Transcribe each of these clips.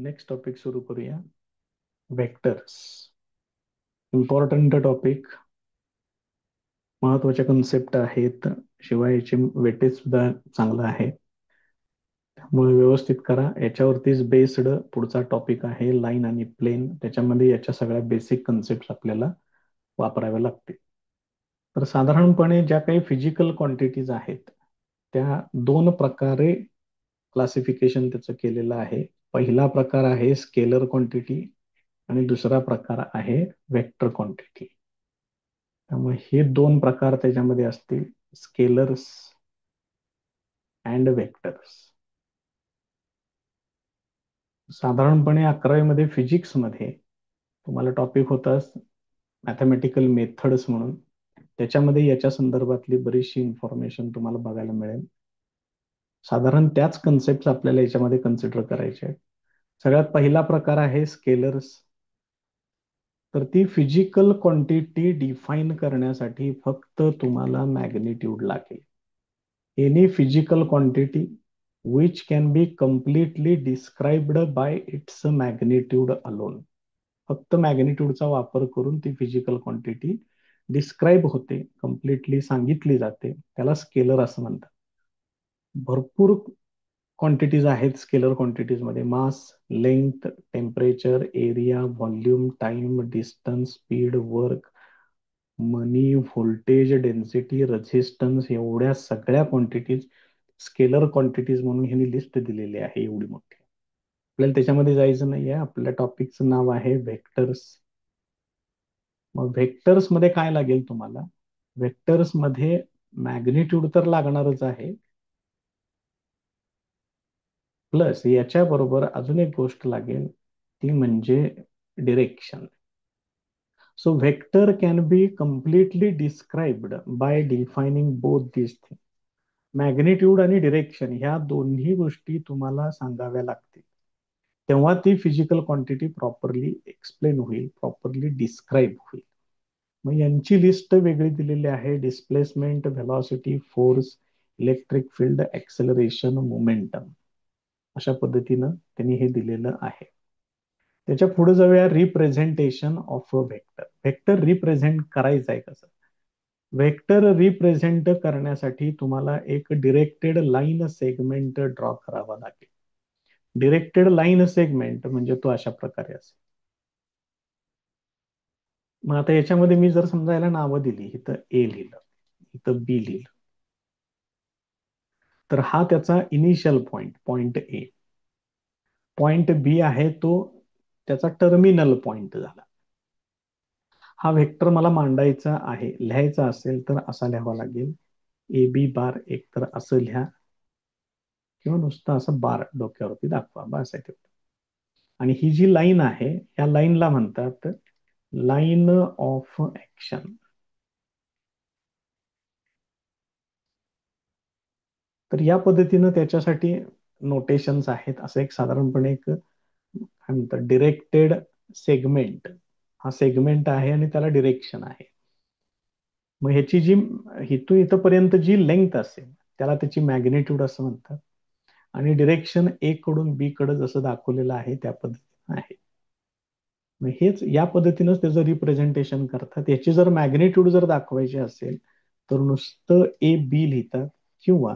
Next topic सुरू करूया. Vectors, important topic, महत्वाच्या कन्सेप्ट आहेत. शिवाय याचे वेटेज सुद्धा चांगलं आहे. त्यामुळे व्यवस्थित करा. याच्यावरतीच बेस्ड पुढचा टॉपिक आहे लाईन आणि प्लेन. त्याच्यामध्ये याच्या सगळ्या बेसिक कन्सेप्ट आपल्याला वापराव्या लागतील. तर साधारणपणे ज्या काही फिजिकल क्वांटिटीज आहेत त्या दोन प्रकारे क्लासिफिकेशन त्याचं केलेलं आहे. पहिला प्रकार आहे स्केलर क्वांटिटी आणि दुसरा प्रकार आहे वेक्टर क्वांटिटी. त्यामुळे हे दोन प्रकार त्याच्यामध्ये असतील, स्केलर्स अँड वेक्टर्स. साधारणपणे 11वी मध्ये फिजिक्स मध्ये तुम्हाला टॉपिक होता मॅथमॅटिकल मेथड्स म्हणून. त्याच्यामध्ये याच्या संदर्भातली बरीचशी इन्फॉर्मेशन तुम्हाला बघायला मिळेल. साधारण त्याच कन्सेप्ट आपल्याला याच्यामध्ये कन्सिडर करायचे आहेत. सगळ्यात पहिला प्रकार आहे स्केलर्स. तर ती फिजिकल क्वांटिटी डिफाईन करण्यासाठी फक्त तुम्हाला मॅग्निट्यूड लागेल. Any physical quantity which can be completely described bye it's magnitude alone. फक्त मॅग्निट्यूडचा वापर करून ती फिजिकल क्वांटिटी डिस्क्राईब होते, कम्प्लिटली सांगितली जाते, त्याला स्केलर असं म्हणतात. भरपूर क्वांटिटीज आहेत स्केलर क्वांटिटीज मध्ये. Mass, length, temperature, area, volume, time, distance, speed, work, money, voltage, density, resistance, एवढ्या सगळ्या क्वांटिटीज स्केलर क्वांटिटीज म्हणून ह्यांनी लिस्ट दिलेली आहे एवढी मोठी. आपल्याला त्याच्यामध्ये जायचं नाहीये. आपल्या टॉपिकचं नाव आहे व्हेक्टर्स. मग व्हेक्टर्स मध्ये काय लागेल तुम्हाला? व्हेक्टर्स मध्ये मॅग्निट्यूड तर लागणारच आहे, प्लस याच्या बरोबर अजून एक गोष्ट लागेल, ती म्हणजे direction. So vector can be completely described bye defining both this thing. Magnitude आणि डिरेक्शन ह्या दोन्ही गोष्टी तुम्हाला सांगाव्या लागतील, तेव्हा ती फिजिकल क्वांटिटी प्रॉपरली एक्सप्लेन होईल, प्रॉपरली डिस्क्राईब होईल. मग यांची लिस्ट वेगळी दिलेली आहे. Displacement, velocity, force, electric field, acceleration, momentum, अशा पद्धतीनं त्यांनी हे दिलेलं आहे. त्याच्या पुढे जाऊया. Representation of a vector. Vector represent करायचं आहे कसं? व्हेक्टर रिप्रेझेंट करण्यासाठी तुम्हाला एक डिरेक्टेड लाईन सेगमेंट ड्रॉ करावा लागेल. डिरेक्टेड लाईन सेगमेंट म्हणजे तो अशा प्रकारे असेल. मग आता याच्यामध्ये मी जर समजा याला नावं दिली, इथं ए लिहिलं, इथं बी लिहिलं, तर हा त्याचा initial point, point A. Point B आहे तो त्याचा टर्मिनल पॉइंट झाला. हा व्हेक्टर मला मांडायचा आहे, लिहायचा असेल तर असा लिहावा लागेल. ए बी बार एक तर असं लिहा, किंवा नुसतं असं बार डोक्यावरती दाखवा, बस आहे तेवढं. आणि ही जी लाईन आहे या लाईनला म्हणतात लाईन ऑफ ऍक्शन. तर या पद्धतीनं त्याच्यासाठी नोटेशन्स आहेत. असं एक साधारणपणे एक काय म्हणतात, डिरेक्टेड सेगमेंट. हा सेगमेंट आहे आणि त्याला डिरेक्शन आहे. मग ह्याची जी इथून इथपर्यंत जी लेंथ असेल त्याला त्याची मॅग्निट्यूड असं म्हणतात. आणि डिरेक्शन ए कडून बी कडे जसं दाखवलेलं आहे त्या पद्धतीनं आहे. मग हेच या पद्धतीनंच त्याचं रिप्रेझेंटेशन करतात. याची जर मॅग्निट्यूड जर दाखवायची असेल तर नुसतं ए बी लिहितात, किंवा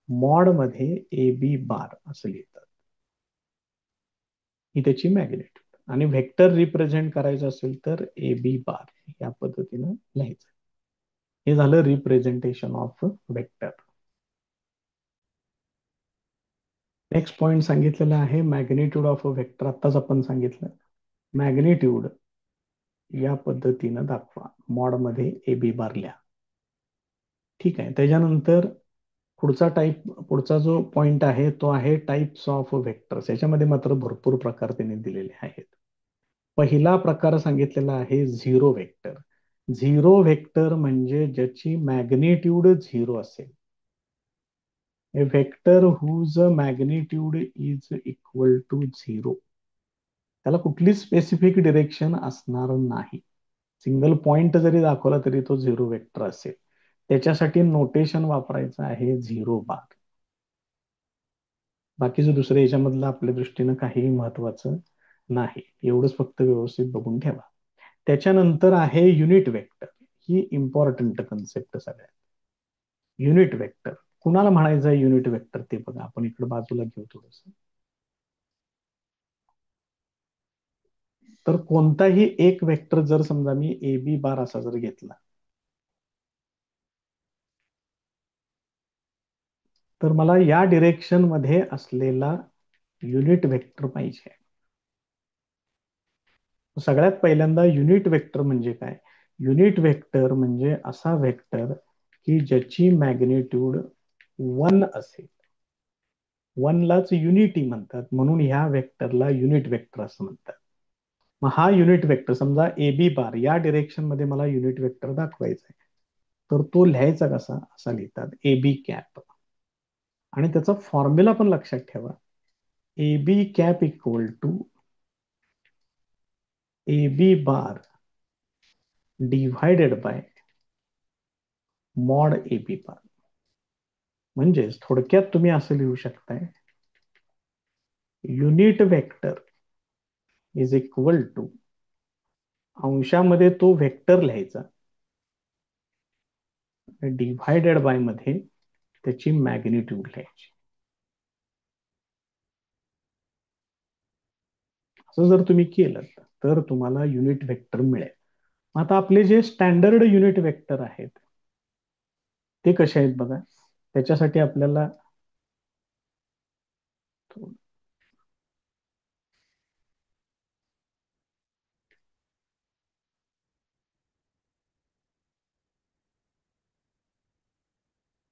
मॉड मध्ये ए बी बार असं लिहितात. ही त्याची मॅग्निट्यूड. आणि व्हेक्टर रिप्रेझेंट करायचं असेल तर ए बी बार या पद्धतीनं लिहायचं. हे झालं representation of vector. Next point सांगितलेला आहे मॅग्निट्यूड ऑफ अ वेक्टर. आत्ताच आपण सांगितलं मॅग्निट्यूड या पद्धतीनं दाखवा, मॉड मध्ये ए बी बार लिहा. ठीक आहे. त्याच्यानंतर पुढचा जो पॉइंट आहे तो आहे टाइप्स ऑफ व्हेक्टर्स. याच्यामध्ये मात्र भरपूर प्रकार त्यांनी दिलेले आहेत. पहिला प्रकार सांगितलेला आहे झिरो व्हेक्टर. झिरो व्हेक्टर म्हणजे ज्याची मॅग्निट्यूड झिरो असेल. A vector whose magnitude is equal to zero. त्याला कुठली स्पेसिफिक डिरेक्शन असणार नाही. सिंगल पॉइंट जरी दाखवला तरी तो झिरो व्हेक्टर असेल. त्याच्यासाठी नोटेशन वापरायचं आहे झिरो बार. बाकीचं दुसरं याच्यामधलं आपल्या दृष्टीनं काहीही महत्वाचं नाही. एवढंच फक्त व्यवस्थित बघून ठेवा. त्याच्यानंतर आहे युनिट वेक्टर. ही इम्पॉर्टंट कन्सेप्ट सगळ्यात. युनिट वेक्टर कुणाला म्हणायचं आहे? युनिट वेक्टर ते बघा. आपण इकडे बाजूला घेऊ थोडस. तर कोणताही एक वेक्टर जर समजा मी ए बी बार असा जर घेतला, तर मला या डिरेक्शन मध्ये असलेला युनिट वेक्टर पाहिजे. सगळ्यात पहिल्यांदा युनिट वेक्टर म्हणजे काय? युनिट वेक्टर म्हणजे असा वेक्टर की ज्याची मॅग्निट्यूड 1 असेल. 1 लाच युनिटी म्हणतात, म्हणून ह्या वेक्टरला युनिट वेक्टर असं म्हणतात. मग हा युनिट वेक्टर समजा ए बी बार या डिरेक्शन मध्ये मला युनिट वेक्टर दाखवायचा आहे, तर तो लिहायचा कसा? असा लिहितात ए बी कॅप. आणि त्याचा फॉर्म्युला पण लक्षात ठेवा. A B cap equal to A B bar divided by mod A B bar. म्हणजेच थोडक्यात तुम्ही असं लिहू शकताय, unit vector is equal to, अंशामध्ये तो वेक्टर लिहायचा, डिव्हायडेड बाय मध्ये त्याची मॅग्निट्यूड लिहायची. असं जर तुम्ही केलं तर तुम्हाला युनिट वेक्टर मिळेल. आता आपले जे स्टँडर्ड युनिट वेक्टर आहेत ते कसे आहेत बघा. त्याच्यासाठी आपल्याला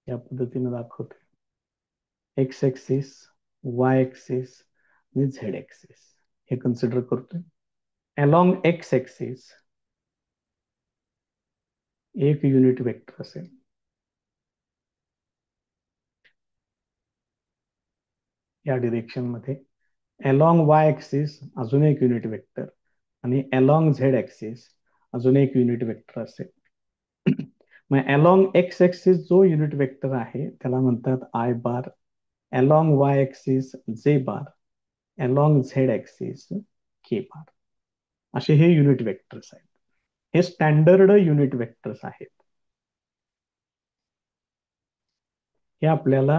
या पद्धतीने दाखवतो. एक्स एक्सिस, वाय एक्सिस आणि झेड एक्सिस हे कन्सिडर करतोय. अलॉंग एक्स एक्सिस एक युनिट वेक्टर असेल. या डिरेक्शन मध्ये अलॉंग वाय ऍक्सिस अजून एक युनिट वेक्टर आणि अलॉंग झेड ऍक्सिस अजून एक युनिट वेक्टर असेल. मग अलॉंग एक्स ऍक्सिस जो युनिट वेक्टर आहे त्याला म्हणतात I bar, along Y axis जे बार, अलॉंग झेड ऍक्सिस के बार. असे हे युनिट वेक्टर्स आहेत. हे स्टँडर्ड युनिट वेक्टर्स आहेत. हे आपल्याला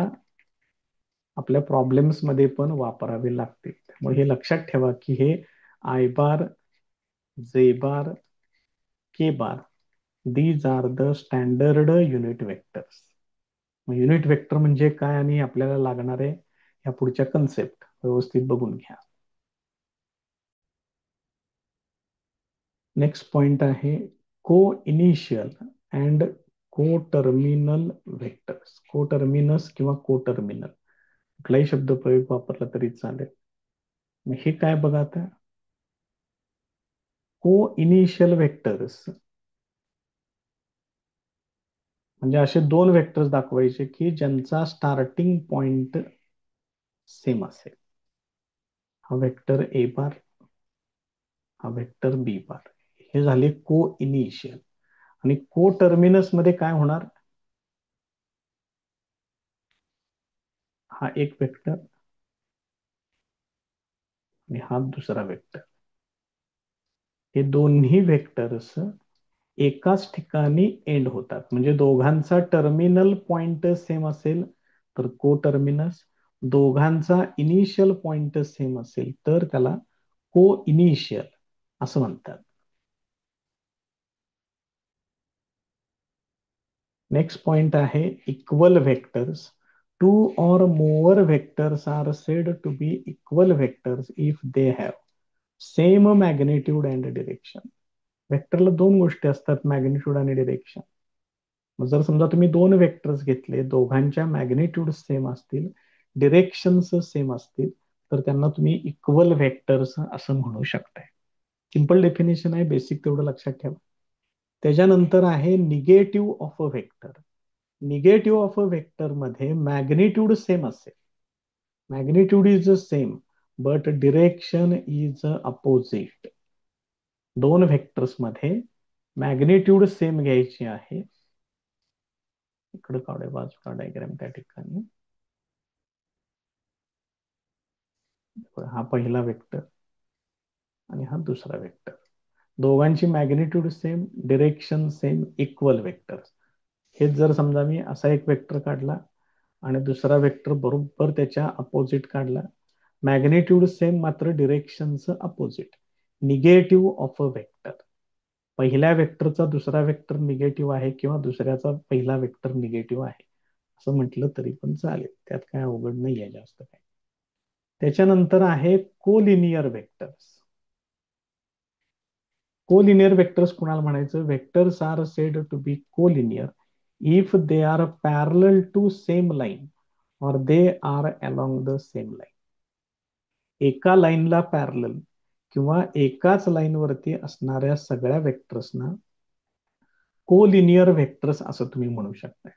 आपल्या प्रॉब्लेम्स मध्ये पण वापरावे लागतील. त्यामुळे हे लक्षात ठेवा की हे I bar, J bar, K bar, these are the standard unit vectors. मग युनिट वेक्टर म्हणजे काय आणि आपल्याला लागणारे या पुढच्या कन्सेप्ट व्यवस्थित बघून घ्या. नेक्स्ट पॉइंट आहे को इनिशियल अँड को टर्मिनल वेक्टर्स. को टर्मिनस किंवा को टर्मिनल कुठलाही शब्द प्रयोग वापरला तरी चालेल. मग हे काय बघा आता. को इनिशियल वेक्टर्स म्हणजे असे दोन वेक्टर्स दाखवायचे की ज्यांचा स्टार्टिंग पॉइंट सेम असेल. हा वेक्टर ए बार, हा वेक्टर बी बार. हे झाले को इनिशियल. आणि को टर्मिनस मध्ये काय होणार? हा एक वेक्टर आणि हा दुसरा वेक्टर. हे दोन्ही वेक्टर्स एकाच ठिकाणी एंड होतात. म्हणजे दोघांचा टर्मिनल पॉइंट सेम असेल तर को टर्मिनस, दोघांचा इनिशियल पॉइंट सेम असेल तर त्याला को इनिशियल असं म्हणतात. नेक्स्ट पॉइंट आहे equal vectors. Two or more vectors are said to be equal vectors if they have same magnitude and direction. वेक्टरला दोन गोष्टी असतात, मॅग्निट्यूड आणि डिरेक्शन. मग जर समजा तुम्ही दोन वेक्टर्स घेतले, दोघांच्या मॅग्निट्यूड सेम असतील, डिरेक्शन्स सेम असतील, तर त्यांना तुम्ही इक्वल वेक्टर्स असं म्हणू शकताय. सिंपल डेफिनेशन आहे, बेसिक तेवढं लक्षात ठेवा. त्याच्यानंतर आहे negative of a vector. Negative of a vector मध्ये मॅग्निट्यूड सेम असेल, magnitude is same but direction is opposite. दोन व्हेक्टर्स मध्ये मॅग्निट्यूड सेम घ्यायची आहे. इकडे काढूया बाजूला डायग्राम त्या ठिकाणी. हा पहिला वेक्टर आणि हा दुसरा वेक्टर. दोघांची magnitude same, direction same, equal vector. हेच जर समजा मी असा एक वेक्टर काढला आणि दुसरा वेक्टर बरोबर त्याच्या अपोजिट काढला, मॅग्निट्यूड सेम मात्र डिरेक्शनचं opposite, negative of a vector. पहिल्या वेक्टरचा दुसरा वेक्टर निगेटिव्ह आहे किंवा दुसऱ्याचा पहिला वेक्टर निगेटिव्ह आहे असं म्हटलं तरी पण चालेल, त्यात काय अवघड नाही आहे जास्त काय. त्याच्यानंतर आहे कोलिनियर वेक्टर्स. कोलिनियर वेक्टर्स कुणाला म्हणायचं? Vectors are said to be collinear if they are parallel to same line or they are along the same line. एका लाईनला पॅरलल किंवा एकाच लाईनवरती असणाऱ्या सगळ्या वेक्टर्सना कोलिनियर वेक्टर्स असं तुम्ही म्हणू शकता.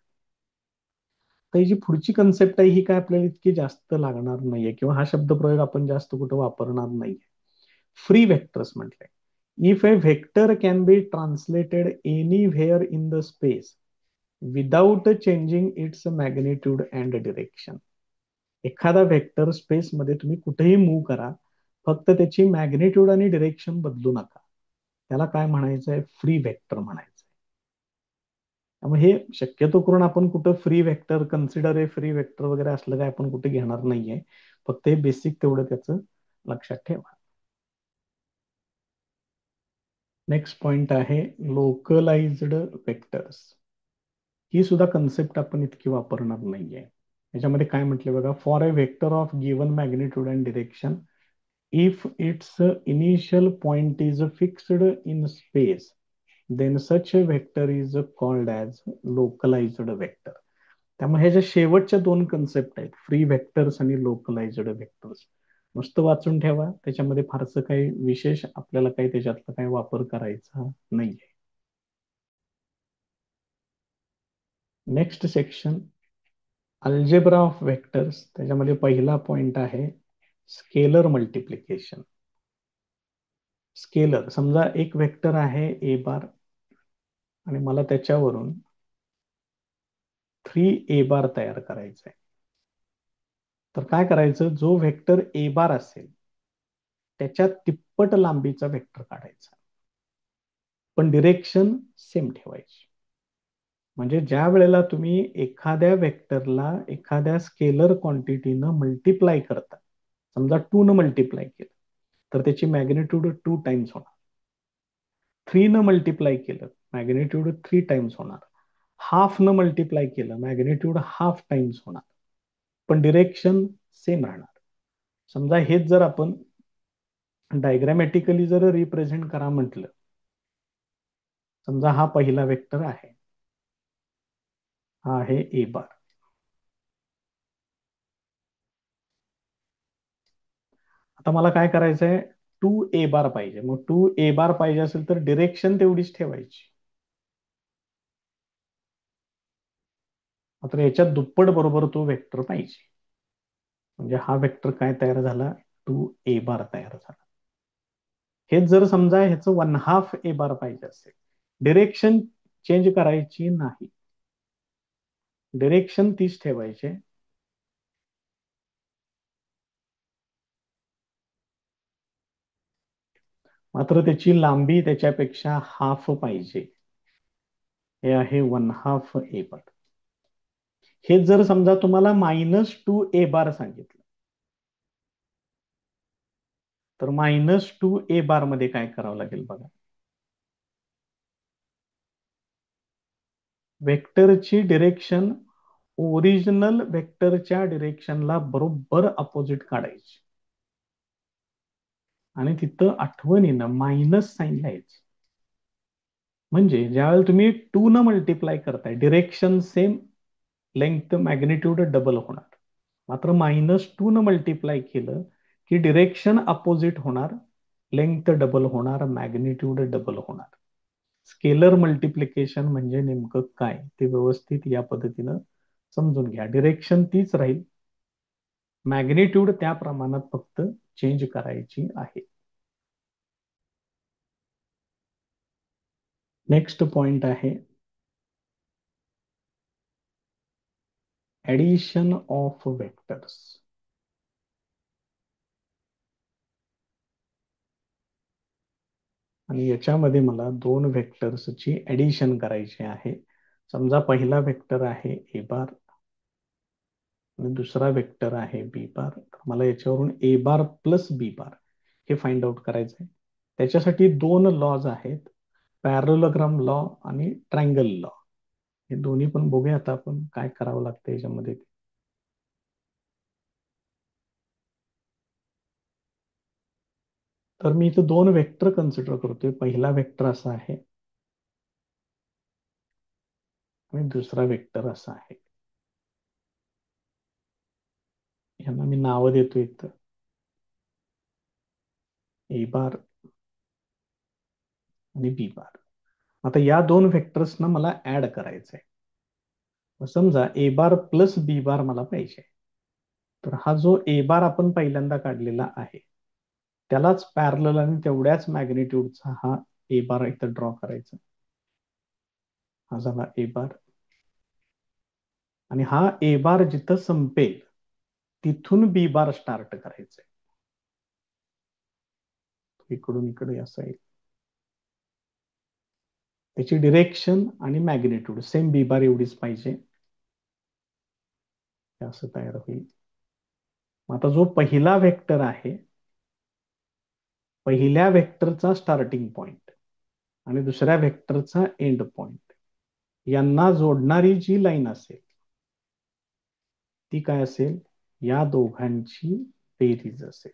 तर ही जी पुढची कन्सेप्ट आहे ही काय आपल्याला इतकी जास्त लागणार नाहीये किंवा हा शब्दप्रयोग आपण जास्त कुठं वापरणार नाहीये. फ्री वेक्टर्स म्हटलंय. If a vector can be translated anywhere in the space without changing its magnitude and direction. एखादा वेक्टर स्पेसमध्ये तुम्ही कुठेही मूव्ह करा, फक्त त्याची मॅग्निट्यूड आणि डिरेक्शन बदलू नका, त्याला काय म्हणायचंय? फ्री वेक्टर म्हणायचं. त्यामुळे हे शक्यतो करून आपण कुठं फ्री वेक्टर, कन्सिडर ए फ्री वेक्टर वगैरे असलं काय आपण कुठे घेणार नाहीये. फक्त हे बेसिक तेवढं त्याचं लक्षात ठेवा. नेक्स्ट पॉइंट आहे लोकलाइज्ड वेक्टर्स. ही सुद्धा कन्सेप्ट आपण इतकी वापरणार नाहीये. याच्यामध्ये काय म्हटले बघा, for a vector of given magnitude and direction if it's initial point is fixed in space then such a vector is called as localised vector. त्यामुळे ह्या ज्या शेवटच्या दोन कन्सेप्ट आहेत, फ्री वेक्टर्स आणि लोकलाइज्ड वेक्टर्स, नुसतं वाचून ठेवा. त्याच्यामध्ये फारसं काही विशेष आपल्याला काही त्याच्यातला काही वापर करायचा नाहीये. Next section algebra of vectors. त्याच्यामध्ये पहिला पॉइंट आहे स्केलर मल्टिप्लिकेशन. स्केलर, समजा एक वेक्टर आहे ए बार आणि मला त्याच्यावरून 3a बार तयार करायचा आहे. तर काय करायचं, जो वेक्टर ए बार असेल त्याच्या तिप्पट लांबीचा वेक्टर काढायचा, पण डिरेक्शन सेम ठेवायची. म्हणजे ज्या वेळेला तुम्ही एखाद्या वेक्टरला एखाद्या स्केलर क्वांटिटीनं मल्टिप्लाय करता, समजा 2 न मल्टिप्लाय केलं तर त्याची मॅग्निट्यूड 2 टाइम्स होणार. 3 न मल्टिप्लाय केलं मॅग्निट्यूड 3 टाइम्स होणार. हाफ न मल्टिप्लाय केलं मॅग्निट्यूड हाफ टाइम्स होणार, पण डिरेक्शन सेम राहणार. समजा हेच जर आपण डायग्रॅमॅटिकली जर रिप्रेझेंट करा म्हटलं, समजा हा पहिला वेक्टर आहे, हा आहे ए बार. आता मला काय करायचंय, 2a बार पाहिजे. मग 2a बार पाहिजे असेल तर डिरेक्शन तेवढीच ठेवायची, मात्र याच्यात दुप्पट बरोबर तो वेक्टर पाहिजे. म्हणजे हा वेक्टर काय तयार झाला, 2a बार तयार झाला. हेच जर समजा ह्याचं 1/2a बार पाहिजे असेल, डिरेक्शन चेंज करायची नाही, डिरेक्शन तीच ठेवायचे. मात्र त्याची लांबी त्याच्यापेक्षा हाफ पाहिजे. हे आहे 1/2a बार. हे जर समजा तुम्हाला -2a बार सांगितलं, तर -2a बार मध्ये काय करावं लागेल बघा, वेक्टरची डिरेक्शन ओरिजिनल वेक्टरच्या डिरेक्शनला बरोबर अपोजिट काढायची आणि तिथं आठवणीनं मायनस साईन लिहायचं. म्हणजे ज्यावेळेला तुम्ही 2 न मल्टिप्लाय करताय, direction same, length magnitude double होणार. मात्र -2 न मल्टिप्लाय केलं की डिरेक्शन अपोजिट होणार, लेंथ डबल होणार, मॅग्निट्यूड डबल होणार. स्केलर मल्टिप्लिकेशन म्हणजे नेमकं काय ते व्यवस्थित या पद्धतीनं समजून घ्या. डिरेक्शन तीच राहील, मॅग्निट्यूड त्या प्रमाणात फक्त चेंज करायची आहे. नेक्स्ट पॉइंट आहे ऍडिशन ऑफ वेक्टर्स. आणि याच्यामध्ये मला दोन व्हेक्टर्सची ऍडिशन करायची आहे. समजा पहिला व्हेक्टर आहे ए बार आणि दुसरा वेक्टर आहे बी बार. तर मला याच्यावरून ए बार प्लस बी बार हे फाइंड आउट करायचं आहे. त्याच्यासाठी दोन लॉज आहेत, पॅरलोग्राम लॉ आणि ट्रायंगल लॉ. हे दोन्ही पण बघूया आता आपण काय करावं लागतं याच्यामध्ये. तर मी इथं दोन वेक्टर कन्सिडर करतोय. पहिला वेक्टर असा आहे आणि दुसरा वेक्टर असा आहे. यांना मी नावं देतो इथं ए बार आणि बी बार. आता या दोन व्हेक्टर्सना मला ऍड करायचंय. समजा ए बार प्लस बी बार मला पाहिजे. तर हा जो ए बार आपण पहिल्यांदा काढलेला आहे त्यालाच पॅरलल आणि तेवढ्याच मॅग्निट्यूडचा हा ए बार इथं ड्रॉ करायचा. हा झाला ए बार. आणि हा ए बार जिथं संपेल तिथून बी बार स्टार्ट करायचंय. इकडून इकडे असं येईल. त्याची डिरेक्शन आणि मॅग्निट्यूड सेम बी बार एवढीच पाहिजे. असं तयार होईल. आता जो पहिला वेक्टर आहे, पहिल्या वेक्टरचा स्टार्टिंग पॉइंट आणि दुसऱ्या वेक्टरचा एंड पॉइंट यांना जोडणारी जी लाईन असेल ती काय असेल, या दोघांची बेरीज असेल.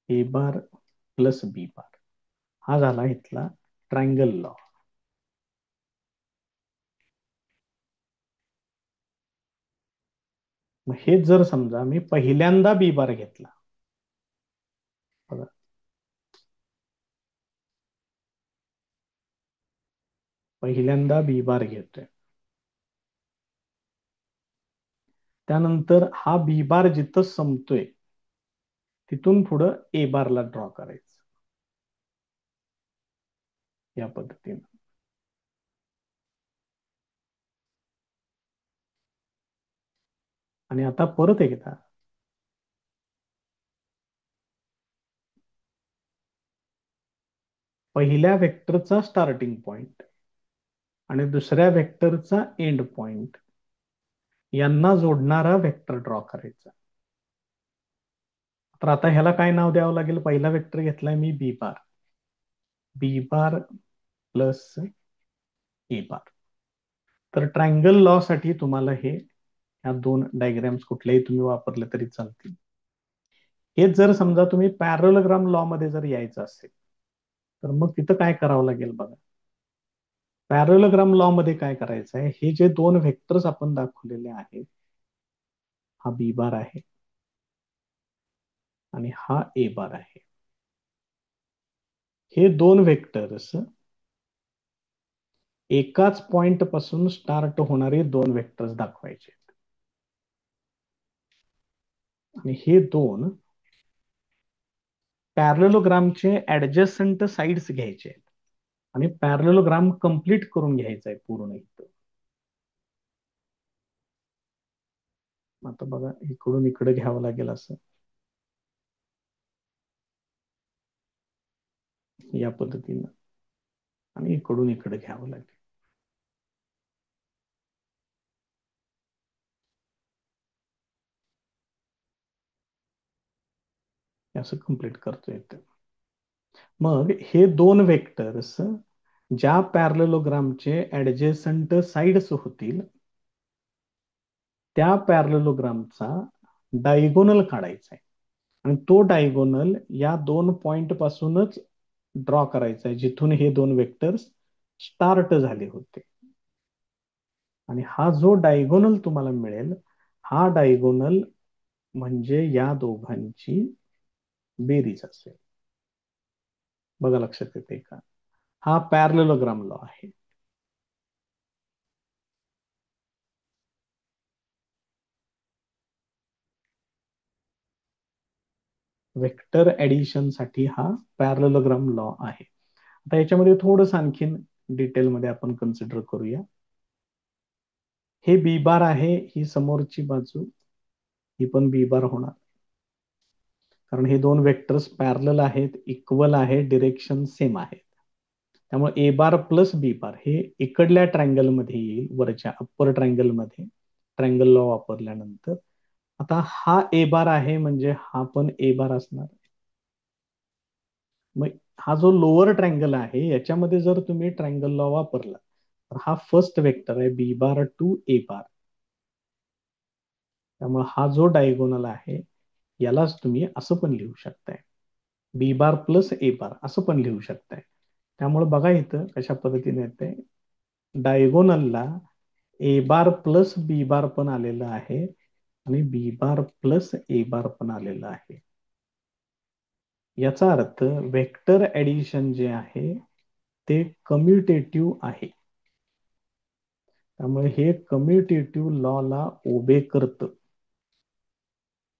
ए बार प्लस बी बार. हा झाला इथला ट्रायंगल लॉ. मग हे जर समजा मी पहिल्यांदा बी बार घेतला, बघा पहिल्यांदा बी बार घेतोय, त्यानंतर हा बी बार जिथं संपतोय तिथून पुढं ए बारला ड्रॉ करायचं या पद्धतीनं. आणि आता परत एकदा पहिल्या वेक्टरचा स्टार्टिंग पॉइंट आणि दुसऱ्या वेक्टरचा एंड पॉइंट यांना जोडणारा वेक्टर ड्रॉ करायचा. तर आता ह्याला काय नाव द्यावं लागेल, पहिला वेक्टर घेतलाय मी B bar, B bar plus ए बार. तर ट्रायंगल लॉ साठी तुम्हाला हे ह्या दोन डायग्राम्स कुठल्याही तुम्ही वापरले तरी चालतील. हेच जर समजा तुम्ही पॅरलोग्राम लॉ मध्ये जर यायचं असेल तर मग तिथं काय करावं लागेल बघा. पॅरलोग्राम लॉ मध्ये काय करायचं आहे, हे जे दोन व्हेक्टर्स आपण दाखवलेले आहेत, हा बी बार आहे आणि हा ए बार आहे, हे दोन व्हेक्टर्स एकाच पॉइंट पासून स्टार्ट होणारे दोन व्हेक्टर्स दाखवायचे आणि हे दोन पॅरलोग्रामचे ऍडजस्टंट साइड्स घ्यायचे आणि पॅरलोग्राम कंप्लीट करून घ्यायचा आहे पूर्ण इथं. आता बघा इकडून इकडे घ्यावं लागेल असं या पद्धतीनं आणि इकडून इकडे घ्यावं लागेल. असं कंप्लीट करतो येतं. मग हे दोन वेक्टर्स ज्या पॅरलोग्रामचे ऍडजेसंट साइड्स होतील त्या पॅरलोग्रामचा डायगोनल काढायचा आहे आणि तो डायगोनल या दोन पॉइंट पासूनच ड्रॉ करायचा आहे जिथून हे दोन वेक्टर्स स्टार्ट झाले होते. आणि हा जो डायगोनल तुम्हाला मिळेल, हा डायगोनल म्हणजे या दोघांची बेरीज असेल. बघा लक्षात येते का, हा पॅरलोग्राम लॉ आहे. वेक्टर ऍडिशन साठी हा पॅरलोग्राम लॉ आहे. आता याच्यामध्ये थोडंसं आणखीन डिटेलमध्ये आपण कन्सिडर करूया. हे बी बार आहे, ही समोरची बाजू ही पण बी बार होणार कारण हे दोन वेक्टर्स पॅरलल आहेत, इक्वल आहे, डिरेक्शन सेम आहे. त्यामुळे ए बार प्लस बी बार हे इकडल्या ट्रायंगल मध्ये येईल, वरच्या अप्पर ट्रायंगल मध्ये ट्रायंगल लॉ वापरल्यानंतर. आता हा ए बार आहे म्हणजे हा पण ए बार असणार. मग हा जो लोअर ट्रायंगल आहे याच्यामध्ये जर तुम्ही ट्रायंगल लॉ वापरला तर हा फर्स्ट वेक्टर आहे बी बार टू ए बार. त्यामुळे हा जो डायगोनल आहे यालाच तुम्ही असं पण लिहू शकताय, बी बार प्लस ए बार असं पण लिहू शकताय. त्यामुळे बघा इथं कशा पद्धतीने येते, डायगोनलला ए बार प्लस बी बार पण आलेलं आहे आणि बी बार प्लस ए बार पण आलेलं आहे. याचा अर्थ वेक्टर ऍडिशन जे आहे ते कम्युटेटिव्ह आहे. त्यामुळे हे कम्युटेटिव्ह लॉला ओबे करतं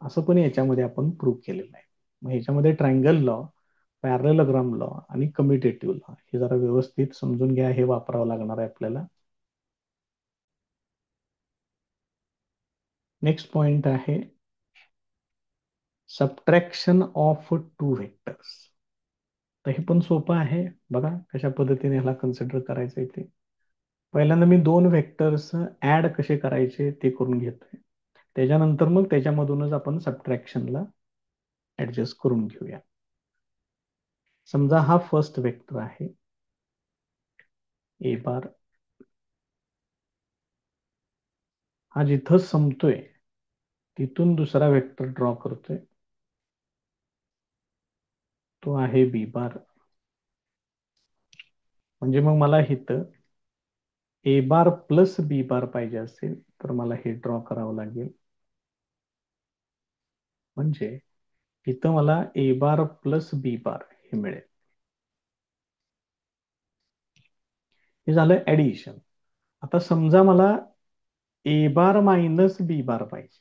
असं पण याच्यामध्ये आपण प्रूव्ह केलेलं आहे. मग ह्याच्यामध्ये ट्रायंगल लॉ, पॅरलेलोग्राम लॉ आणि कम्युटेटिव्ह लॉ हे जरा व्यवस्थित समजून घ्या, हे वापरावं लागणार आहे आपल्याला. नेक्स्ट पॉइंट आहे सबट्रॅक्शन ऑफ टू व्हेक्टर्स. तर हे पण सोपं आहे, बघा कशा पद्धतीने ह्याला कन्सिडर करायचं ते. पहिल्यांदा मी दोन व्हेक्टर्स ऍड कसे करायचे ते करून घेतोय, त्याच्यानंतर मग त्याच्यामधूनच आपण सबट्रॅक्शनला ऍडजस्ट करून घेऊया. समजा हा फर्स्ट वेक्टर आहे ए बार, हा जिथं संपतोय तिथून दुसरा वेक्टर ड्रॉ करतोय, तो आहे बी बार. म्हणजे मग मला इथं ए बार प्लस बी बार पाहिजे असेल तर मला हे ड्रॉ करावं लागेल. म्हणजे इथं मला ए बार प्लस बी बार हे मिळेल. हे झालं ऍडिशन. आता समजा मला ए बार मायनस बी बार पाहिजे,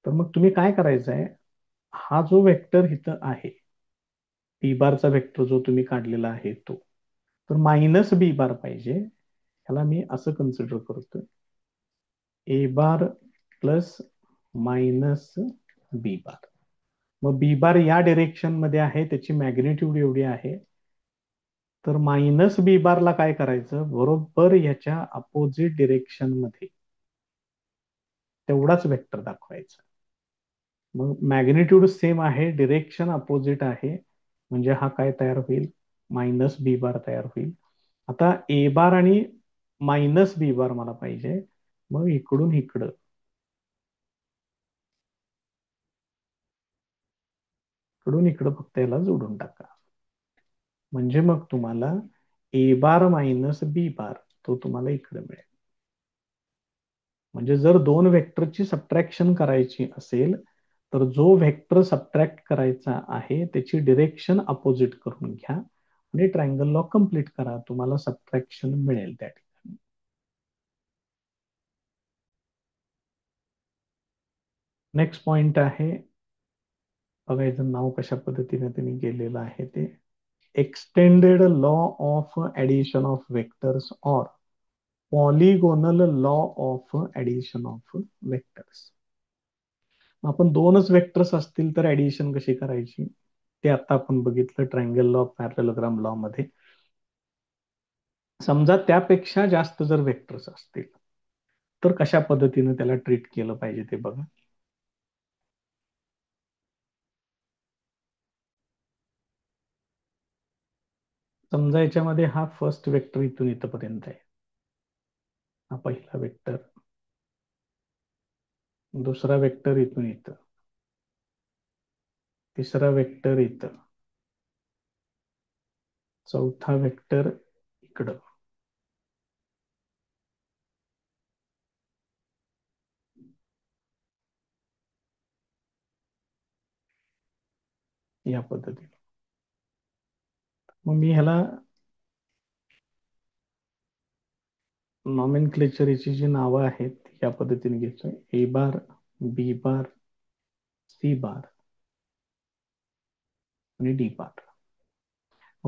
तर मग तुम्ही काय करायचं आहे, हा जो वेक्टर इथं आहे बी बारचा वेक्टर जो तुम्ही काढलेला आहे तो, तर मायनस बी बार पाहिजे, ह्याला मी असं कन्सिडर करतोय A bar plus minus B bar. मग बी बार या डिरेक्शन मध्ये आहे, त्याची मॅग्निट्यूड एवढी आहे, तर मायनस बी बारला काय करायचं, बरोबर ह्याच्या अपोजिट डिरेक्शन मध्ये तेवढाच वेक्टर दाखवायचा. मग मॅग्निट्यूड सेम आहे, डिरेक्शन अपोजिट आहे, म्हणजे हा काय तयार होईल, मायनस बी बार तयार होईल. आता ए बार आणि मायनस बी बार मला पाहिजे, मग इकडून इकडं इकडून इकडं फक्त याला जोडून टाका, म्हणजे मग तुम्हाला ए बार मायनस बी बार तो तुम्हाला इकडे मिळेल. म्हणजे जर दोन वेक्टरची सबट्रॅक्शन करायची असेल तर जो वेक्टर सबट्रॅक्ट करायचा आहे त्याची डिरेक्शन अपोजिट करून घ्या आणि ट्रायंगल लॉ कम्प्लीट करा, तुम्हाला सबट्रॅक्शन मिळेल त्या ठिकाणी. नेक्स्ट पॉइंट आहे, बघायचं नाव कशा पद्धतीने त्यांनी गेलेलं आहे ते, extended law of addition of vectors or polygonal law of addition of vectors. आपण दोनच वेक्टर्स असतील तर ऍडिशन कशी करायची ते आता आपण बघितलं ट्रायंगल लॉ, पॅरलेलोग्राम लॉ मध्ये. समजा त्यापेक्षा जास्त जर वेक्टर्स असतील तर कशा पद्धतीने त्याला ट्रीट केलं पाहिजे ते बघा. समजा याच्यामध्ये हा फर्स्ट वेक्टर इथून इथपर्यंत आहे, हा पहिला वेक्टर, दुसरा वेक्टर इथून इथं, तिसरा वेक्टर इथं, चौथा वेक्टर इकडं, या पद्धतीने. मग मी ह्याला नॉमेनक्लेचरची जी नावं आहेत या पद्धतीने घेतोय, ए बार, बी बार, सी बार आणि डी बार.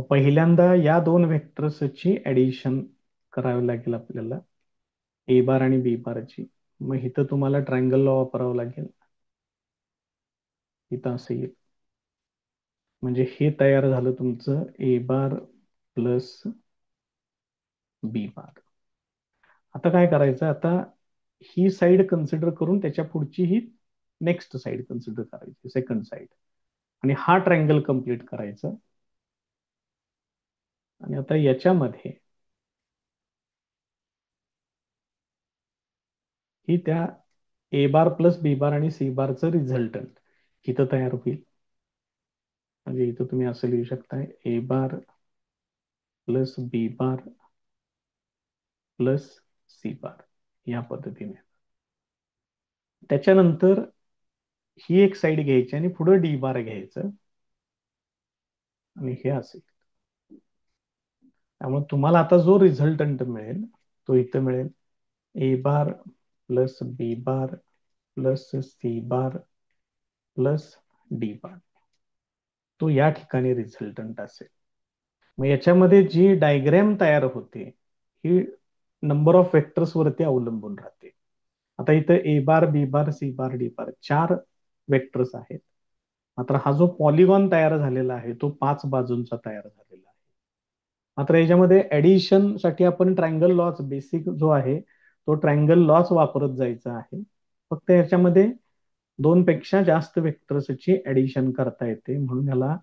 पहिल्यांदा या दोन वेक्टर्सची ऍडिशन करावी लागेल आपल्याला, ए बार आणि बी बारची. मग इथं तुम्हाला ट्रायंगल लॉ वापरावं लागेल, इथं असं येईल. म्हणजे हे तयार झालं तुमचं ए बार प्लस बी बार. आता काय करायचं, आता ही साईड कन्सिडर करून त्याच्या पुढची ही नेक्स्ट साईड कन्सिडर करायची, सेकंड साईड, आणि हा ट्रायंगल कंप्लीट करायचा. आणि आता याच्यामध्ये ही त्या ए बार प्लस बी बार आणि सी बारचं रिझल्टंट इथं तयार होईल. म्हणजे इथं तुम्ही असं लिहू शकताय, A bar plus B bar plus C bar, या पद्धतीने. त्याच्यानंतर ही एक साईड घ्यायची आणि पुढे डी बार घ्यायचं, आणि हे असेल. त्यामुळे तुम्हाला आता जो रिझल्टंट मिळेल तो इथं मिळेल, A bar plus B bar plus C bar plus D bar. तो या ठिकाणी रिझल्टंट असेल. मग याच्यामध्ये जी डायग्रॅम तयार होते ही नंबर ऑफ वेक्टर्स वरती अवलंबून राहते. आता इथं ए बार बी बार सी बार डी बार 4 वेक्टर्स आहेत. मात्र हा जो पॉलिगॉन तयार झालेला आहे तो 5 बाजूंचा तयार झालेला आहे. मात्र याच्यामध्ये ऍडिशन साठी आपण ट्रायंगल लॉज, बेसिक जो आहे तो ट्रायंगल लॉज वापरत जायचा आहे. फक्त याच्यामध्ये 2 पेक्षा जास्त वेक्टर्सची ऍडिशन करता येते, म्हणून याला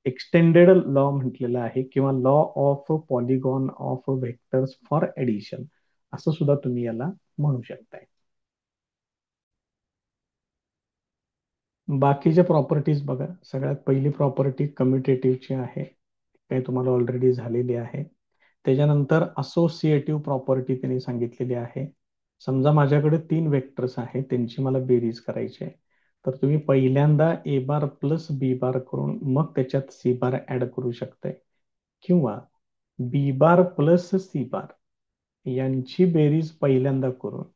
एक्सटेंडेड लॉ म्हटलेला आहे, किंवा law of polygon of vectors for addition असं सुद्धा तुम्ही याला म्हणू शकताय. बाकीच्या प्रॉपर्टीज बघा. सगळ्यात पहिली प्रॉपर्टी कम्युटेटिव्हची आहे, काही तुम्हाला ऑलरेडी झालेली आहे. त्याच्यानंतर असोसिएटिव्ह प्रॉपर्टी त्यांनी सांगितलेली आहे. समजा माझ्याकडे 3 वेक्टर्स आहेत, त्यांची मला बेरीज करायची आहे, तर तुम्ही पहिल्यांदा ए बार प्लस बी बार करून मग त्याच्यात सी बार ऍड करू शकताय, किंवा बी बार प्लस सी बार यांची बेरीज पहिल्यांदा करून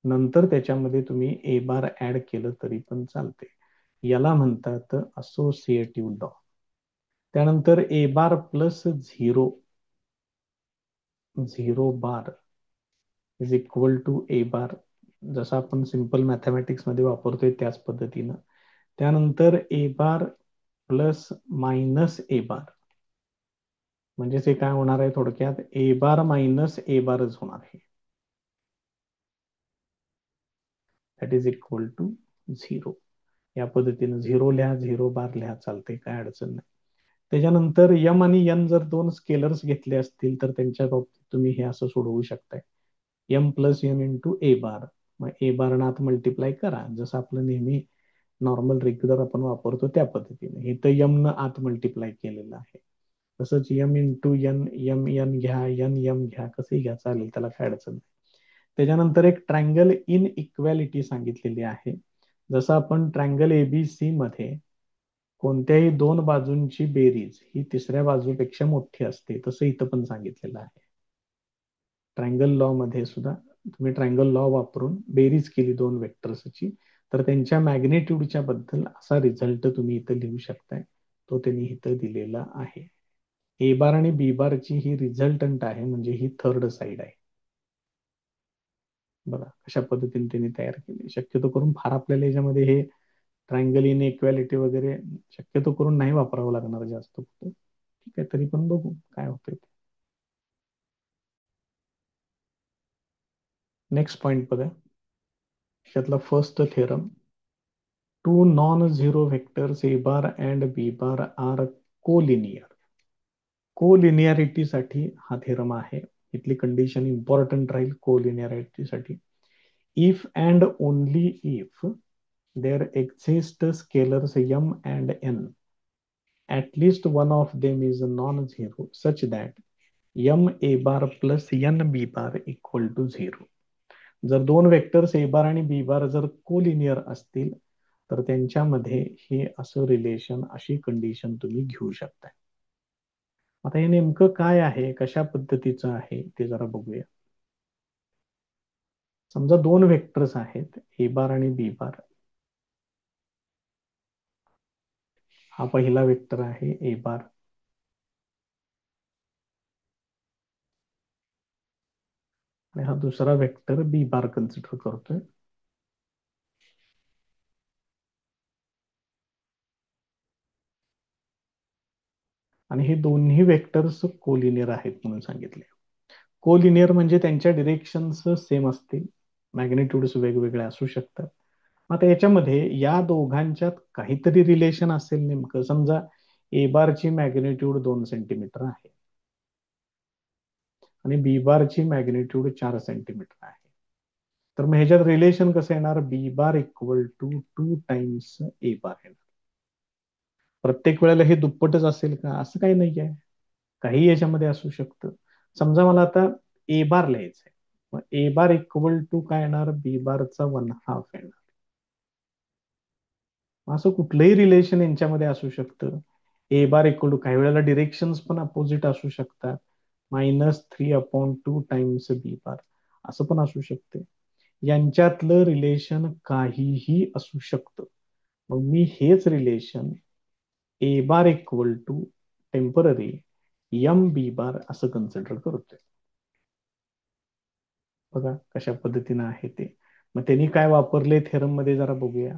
नंतर त्याच्यामध्ये तुम्ही ए बार ऍड केलं तरी पण चालते. याला म्हणतात असोसिएटिव्ह लॉ. त्यानंतर A bar plus zero zero bar is equal to A bar, जसं आपण सिंपल मॅथमॅटिक्स मध्ये वापरतोय त्याच पद्धतीनं. त्यानंतर ए बार प्लस मायनस ए बार, म्हणजेच हे काय होणार आहे, थोडक्यात ए बार मायनस ए बारच होणार आहे. That is equal to zero. या पद्धतीनं झिरो लिहा, झिरो बार लिहा, चालते, काय अडचण नाही. त्याच्यानंतर यम आणि एन जर 2 स्केलर्स घेतले असतील तर त्यांच्या बाबतीत तुम्ही हे असं सोडवू शकताय, M plus N into A बार. मग ए बार आत मल्टिप्लाय करा, जसं आपलं नेहमी नॉर्मल रेग्युलर आपण वापरतो त्या पद्धतीने. इथं यम न आत मल्टिप्लाय केलेलं आहे. तसंच M into N, M N घ्या, एन यम घ्या, कसंही घ्या, चालेल, त्याला काय अडचण नाही. त्याच्यानंतर एक ट्रायंगल इन इक्वॅलिटी सांगितलेली आहे. जसं आपण ट्रायंगल एबीसी मध्ये कोणत्याही 2 बाजूंची बेरीज ही तिसऱ्या बाजूपेक्षा मोठी असते, तसं इथं पण सांगितलेलं आहे. ट्रायंगल लॉ मध्ये सुद्धा तुम्ही ट्रायंगल लॉ वापरून बेरीज केली 2 वेक्टर्सची, तर त्यांच्या मॅग्नेट्यूडच्या बद्दल असा रिझल्ट तुम्ही इथं लिहू शकताय. तो त्यांनी इथं दिलेला आहे. ए बार आणि बी बारची ही रिझल्टंट आहे, म्हणजे ही थर्ड साईड आहे. बघा कशा पद्धतीने त्यांनी तयार केली. शक्यतो करून फार आपल्याला याच्यामध्ये हे ट्रायंगल इन इक्वॅलिटी वगैरे शक्यतो करून नाही वापरावं लागणार जास्त. ठीक आहे, तरी पण बघू काय होतंय. नेक्स्ट पॉइंट बघा, त्यातला first theorem, two non zero vectors A bar and B bar are collinear. कोलिनियरिटीसाठी हा थेरम आहे. इथली कंडिशन इम्पॉर्टंट राहील कोलिनियरिटीसाठी. If and only if there exist scalars m and n, at least one of them is non-zero such that m a bar plus n b bar equal to 0. जर 2 vectors A बार आणि B bar जर collinear असतील तर त्यांच्यामध्ये हे असं relation, अशी condition तुम्ही घेऊ शकता. आता हे नेमकं काय आहे, कशा पद्धतीचं आहे ते जरा बघूया. समजा 2 वेक्टर्स आहेत ए बार आणि बी बार. हा पहिला वेक्टर आहे ए बार, आणि हा दुसरा वेक्टर बी बार कन्सिडर करतोय. आणि हे दोन्ही वेक्टर्स कोलिनियर आहेत म्हणून सांगितले. कोलिनियर म्हणजे त्यांच्या डिरेक्शन्स सेम असतील, मॅग्निट्यूड्स वेगवेगळे असू शकतात. आता याच्यामध्ये या दोघांच्यात काहीतरी रिलेशन असेल. नेमकं समजा ए बारची मॅग्निट्यूड 2 सेंटीमीटर आहे आणि बी बारची मॅग्निट्यूड 4 सेंटीमीटर आहे. तर मग ह्याच्यात रिलेशन कसं येणार? B bar equal to 2 times A bar येणार. प्रत्येक वेळेला हे दुप्पटच असेल का? असं काही नाही आहे. काही याच्यामध्ये असू शकतं. समजा मला आता ए बार लिहायचंय, मग ए बार इक्वल टू काय येणार? बी बारचा 1/2 येणार. असं कुठलंही रिलेशन यांच्यामध्ये असू शकतं. ए बार इक्वल टू, काही वेळेला डिरेक्शन्स पण अपोजिट असू शकतात. -3/2 टाइम्स बी बार असं पण असू शकते. यांच्यातलं रिलेशन काहीही असू शकतं. मग मी हेच relation A bar equal to temporary M B bar असं कन्सिडर करतोय. बघा कशा पद्धतीनं आहे ते. मग त्यांनी काय वापरले थेरम मध्ये जरा बघूया.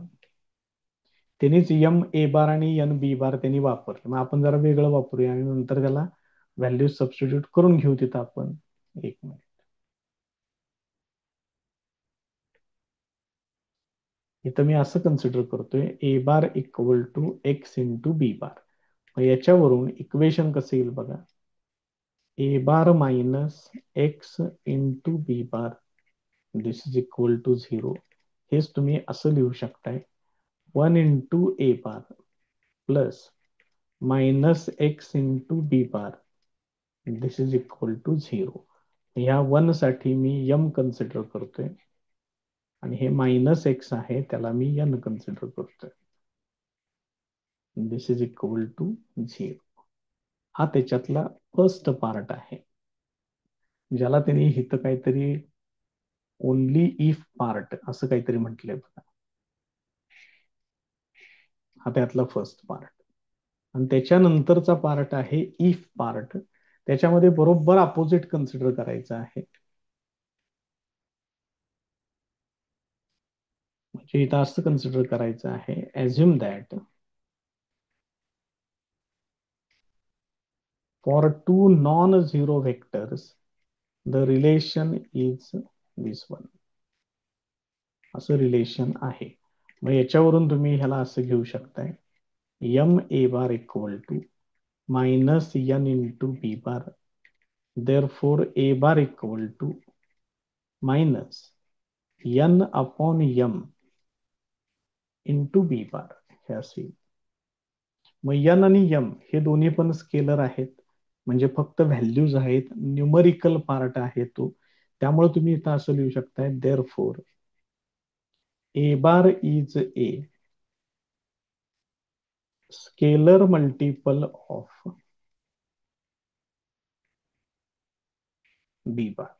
त्यांनीच एम ए बार आणि एन बी बार त्यांनी वापरले. मग आपण जरा वेगळं वापरूया आणि नंतर त्याला व्हॅल्यू सबस्टिट्यूट करून घेऊ तिथं आपण. एक मिनिट. इथं मी असं कन्सिडर करतोय A bar equal to X into B bar. मग याच्यावरून इक्वेशन कसं येईल बघा. A bar minus X into B bar this is equal to 0. हेच तुम्ही असं लिहू शकताय. 1 into A bar plus minus X into B bar this is equal to 0. ह्या 1 साठी मी यम कन्सिडर करतोय आणि हे मायनस एक्स आहे त्याला मी एन कन्सिडर करतोय. दिस इज इक्वल टू 0. हा त्याच्यातला फर्स्ट पार्ट आहे, ज्याला त्यांनी इथं काहीतरी ओनली इफ पार्ट असं काहीतरी म्हटलंय बघा. हा त्यातला फर्स्ट पार्ट. आणि त्याच्यानंतरचा पार्ट आहे इफ पार्ट. त्याच्यामध्ये बरोबर अपोजिट कन्सिडर करायचं आहे. म्हणजे इथं असं कन्सिडर करायचं आहे, assume that for two non zero vectors the relation is this one. असं रिलेशन आहे. मग याच्यावरून तुम्ही ह्याला असं घेऊ शकताय, M A bar equal to minus N into B bar. Therefore A bar equal to minus N upon M into B bar हे असेल. मग एन आणि एम हे दोन्ही पण स्केलर आहेत, म्हणजे फक्त व्हॅल्यूज आहेत, न्यूमरिकल पार्ट आहे तो. त्यामुळे तुम्ही इथं असं लिहू शकताय, therefore A bar is a scalar multiple of B bar.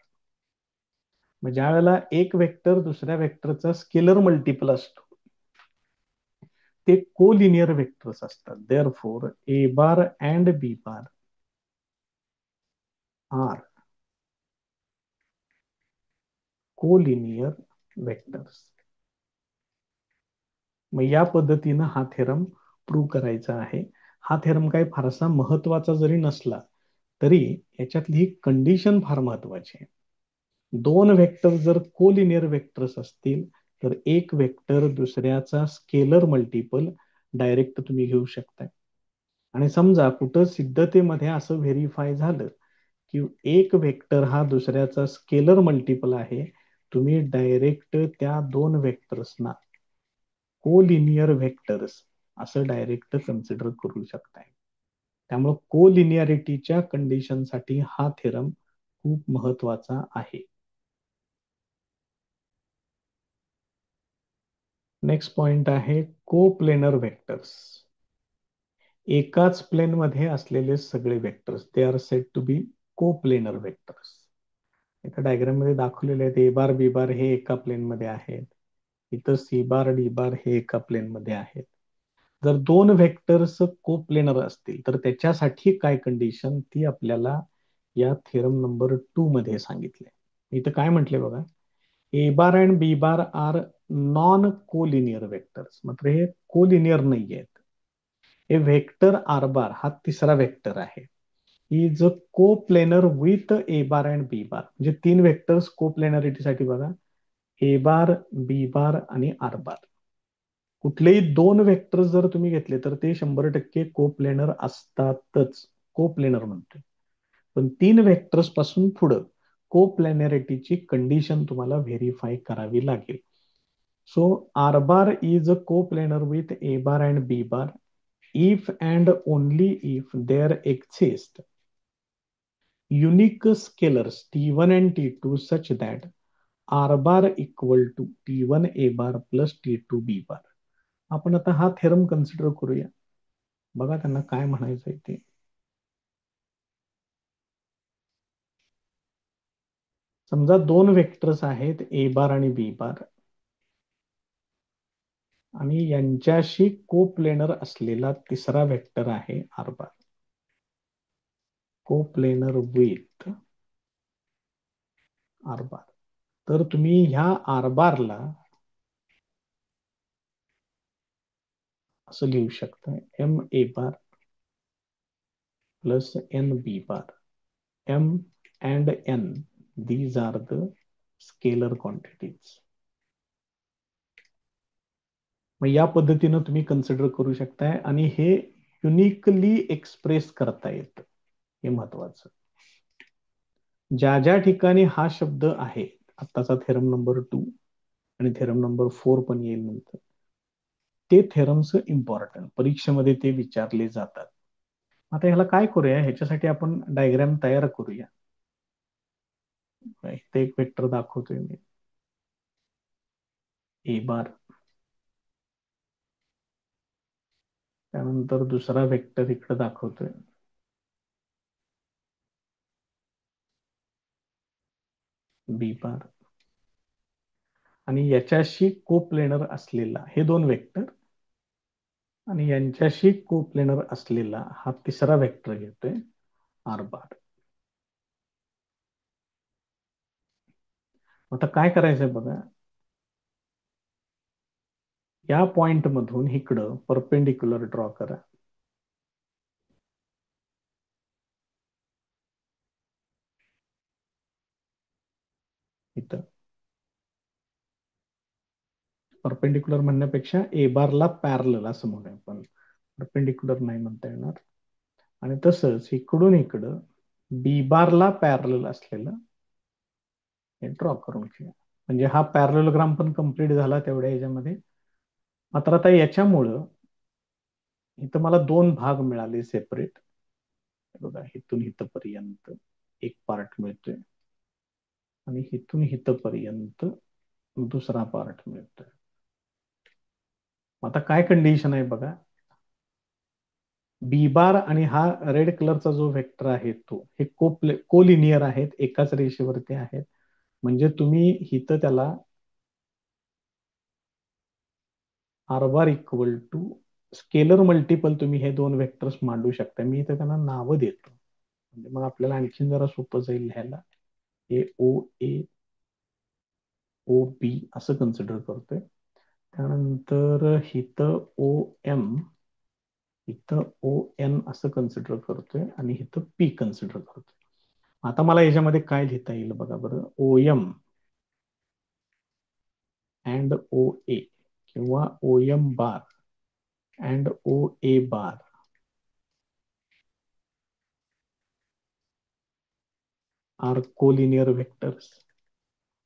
मग ज्या वेळेला एक वेक्टर दुसऱ्या वेक्टरचा स्केलर मल्टिपल असतो ते कोलिनियर वेक्टर्स असतात. Therefore A bar and B bar are collinear vectors. मग या पद्धतीनं हा थेरम प्रूव्ह करायचा आहे. हा थेरम काही फारसा महत्वाचा जरी नसला तरी याच्यातली ही कंडिशन फार महत्वाची आहे. दोन वेक्टर जर कोलिनियर वेक्टर्स असतील तर एक वेक्टर दुसऱ्याचा स्केलर मल्टिपल डायरेक्ट तुम्ही घेऊ शकताय. आणि समजा कुठं सिद्धतेमध्ये असं व्हेरीफाय झालं की एक वेक्टर हा दुसऱ्याचा स्केलर मल्टिपल आहे, तुम्ही डायरेक्ट त्या दोन वेक्टर्सना कोलिनियर व्हेक्टर्स असं डायरेक्ट कन्सिडर करू शकताय. त्यामुळे कोलिनियरिटीच्या कंडिशनसाठी हा थेरम खूप महत्वाचा आहे. नेक्स्ट पॉइंट आहे कोप्लेनर व्हेक्टर्स. एकाच प्लेन मध्ये असलेले सगळे vectors they are said to be coplanar vectors. एका डायग्राम मध्ये दाखवलेले आहेत. ए बार बी बार हे एका प्लेन मध्ये आहेत, इथं सी बार डी बार हे एका प्लेन मध्ये आहेत. जर दोन व्हेक्टर्स कोप्लेनर असतील तर त्याच्यासाठी काय कंडिशन ती आपल्याला या थेरम नंबर 2 मध्ये सांगितले. इथं काय म्हटले बघा, A bar and B bar are non collinear vectors. मात्र हे कोलिनियर नाही आहेत. हे व्हेक्टर आर बार हा तिसरा व्हेक्टर आहे. Is coplanar with A bar and B bar. म्हणजे तीन व्हेक्टर्स को प्लेनरिटीसाठी बघा, ए बार, बी बार आणि आर बार. कुठलेही दोन व्हेक्टर्स जर तुम्ही घेतले तर ते 100% को प्लेनर असतातच. को प्लेनर म्हणतोय. पण तीन व्हेक्टर्स पासून पुढं को प्लॅनॅरिटीची कंडिशन तुम्हाला व्हेरीफाय करावी लागेल. So R bar is a coplanar with A bar and B bar if and only if there exist unique scalars t1 and t2 such that r bar equal to t1 a bar plus t2 b bar. आपण आता हा theorem consider करूया. बघा त्यांना काय म्हणायचंय ते. समजा दोन वेक्टर्स आहेत ए बार आणि बी बार आणि यांच्याशी को प्लेनर असलेला तिसरा वेक्टर आहे आर बार. को प्लेनर विथ आर बार. तर तुम्ही ह्या आर बारला असं लिहू शकता, M A bar plus N B bar. M and N these are the scalar quantities. मग या पद्धतीनं तुम्ही कन्सिडर करू शकताय आणि हे युनिकली एक्सप्रेस करता येतं. हे महत्वाचं. ज्या ज्या ठिकाणी हा शब्द आहे, आत्ताचा थेरम नंबर 2 आणि थेरम नंबर 4 पण येईल नंतर, ते थेरम्स इम्पॉर्टंट परीक्षेमध्ये ते विचारले जातात. आता ह्याला काय करूया, ह्याच्यासाठी आपण डायग्राम तयार करूया. इथे एक वेक्टर दाखवतोय मी, ए बार. त्यानंतर दुसरा वेक्टर इकडे दाखवतोय, बी बार. आणि याच्याशी को प्लेनर असलेला हे दोन वेक्टर आणि यांच्याशी को प्लेनर असलेला हा तिसरा वेक्टर घेतोय, आर बार. आता काय करायचंय बघा, या पॉइंट मधून इकडं परपेंडिक्युलर ड्रॉ करा. इथं परपेंडिक्युलर म्हणण्यापेक्षा ए बारला पॅरलल असं म्हणूया आपण, परपेंडिक्युलर नाही म्हणता येणार. आणि तसंच इकडून इकडं बी बारला पॅरलल असलेलं हे ड्रॉ करून घेऊया. म्हणजे हा पॅरलोग्राम पण कंप्लीट झाला तेवढ्या याच्यामध्ये. मात्र आता याच्यामुळं इथं मला दोन भाग मिळाले सेपरेट. बघा, इथून इथपर्यंत एक पार्ट मिळतोय आणि इथून इथपर्यंत दुसरा पार्ट मिळतोय. आता काय कंडिशन आहे बघा, बी बार आणि हा रेड कलरचा जो वेक्टर आहे तो हे कोलिनियर आहेत, एकाच रेषेवरती आहेत. म्हणजे तुम्ही इथं त्याला R bar equal to scalar multiple तुम्ही हे दोन वेक्टर्स मांडू शकता. मी इथं त्यांना नावं देतो म्हणजे मग आपल्याला आणखीन जरा सोपं जाईल लिहायला. हे ओ ए ओ बी असं कन्सिडर करतोय. त्यानंतर इथं ओ एम, इथं ओ एन असं कन्सिडर करतोय आणि इथं पी कन्सिडर करतोय. आता मला याच्यामध्ये काय लिहिता येईल बघा बरं, O M and O A किंवा O M bar and O A bar are collinear vectors.